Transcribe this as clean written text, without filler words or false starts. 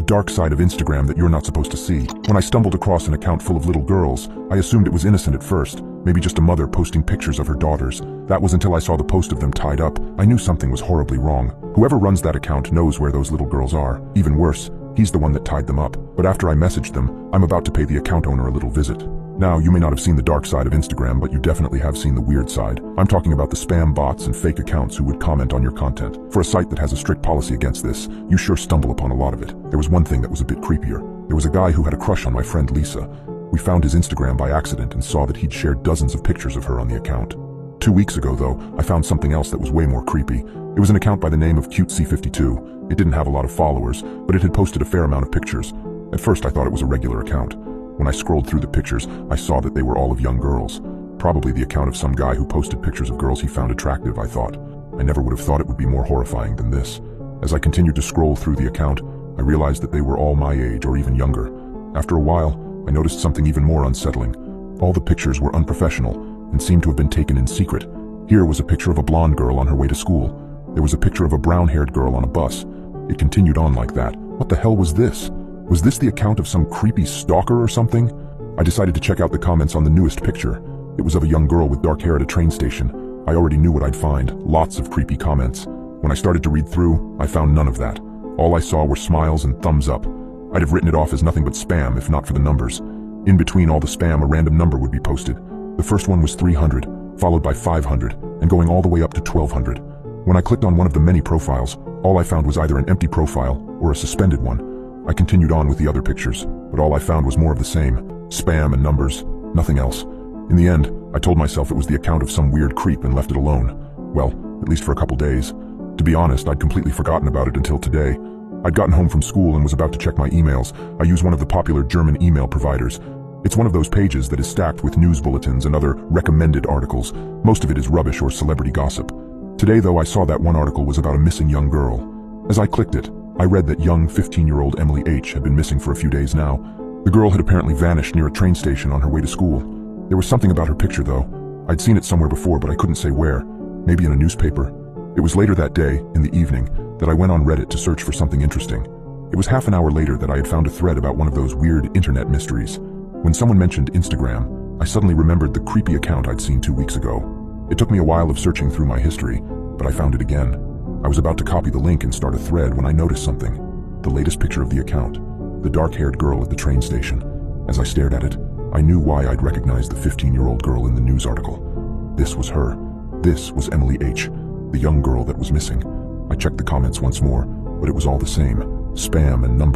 dark side of Instagram that you're not supposed to see. When I stumbled across an account full of little girls, I assumed it was innocent at first, maybe just a mother posting pictures of her daughters. That was until I saw the post of them tied up. I knew something was horribly wrong. Whoever runs that account knows where those little girls are. Even worse, he's the one that tied them up. But after I messaged them, I'm about to pay the account owner a little visit. Now, you may not have seen the dark side of Instagram, but you definitely have seen the weird side. I'm talking about the spam bots and fake accounts who would comment on your content. For a site that has a strict policy against this, you sure stumble upon a lot of it. There was one thing that was a bit creepier. There was a guy who had a crush on my friend Lisa. We found his Instagram by accident and saw that he'd shared dozens of pictures of her on the account. 2 weeks ago, though, I found something else that was way more creepy. It was an account by the name of Cutesy52. It didn't have a lot of followers, but it had posted a fair amount of pictures. At first, I thought it was a regular account. When I scrolled through the pictures, I saw that they were all of young girls. Probably the account of some guy who posted pictures of girls he found attractive, I thought. I never would have thought it would be more horrifying than this. As I continued to scroll through the account, I realized that they were all my age or even younger. After a while, I noticed something even more unsettling. All the pictures were unprofessional and seemed to have been taken in secret. Here was a picture of a blonde girl on her way to school. There was a picture of a brown-haired girl on a bus. It continued on like that. What the hell was this? Was this the account of some creepy stalker or something? I decided to check out the comments on the newest picture. It was of a young girl with dark hair at a train station. I already knew what I'd find, lots of creepy comments. When I started to read through, I found none of that. All I saw were smiles and thumbs up. I'd have written it off as nothing but spam if not for the numbers. In between all the spam, a random number would be posted. The first one was 300, followed by 500, and going all the way up to 1200. When I clicked on one of the many profiles, all I found was either an empty profile or a suspended one. I continued on with the other pictures, but all I found was more of the same. Spam and numbers, nothing else. In the end, I told myself it was the account of some weird creep and left it alone. Well, at least for a couple days. To be honest, I'd completely forgotten about it until today. I'd gotten home from school and was about to check my emails. I use one of the popular German email providers. It's one of those pages that is stacked with news bulletins and other recommended articles. Most of it is rubbish or celebrity gossip. Today, though, I saw that one article was about a missing young girl. As I clicked it, I read that young 15-year-old Emily H. had been missing for a few days now. The girl had apparently vanished near a train station on her way to school. There was something about her picture, though. I'd seen it somewhere before, but I couldn't say where. Maybe in a newspaper. It was later that day, in the evening, that I went on Reddit to search for something interesting. It was half an hour later that I had found a thread about one of those weird internet mysteries. When someone mentioned Instagram, I suddenly remembered the creepy account I'd seen 2 weeks ago. It took me a while of searching through my history, but I found it again. I was about to copy the link and start a thread when I noticed something. The latest picture of the account. The dark-haired girl at the train station. As I stared at it, I knew why I'd recognized the 15-year-old girl in the news article. This was her. This was Emily H., the young girl that was missing. I checked the comments once more, but it was all the same. Spam and numbers.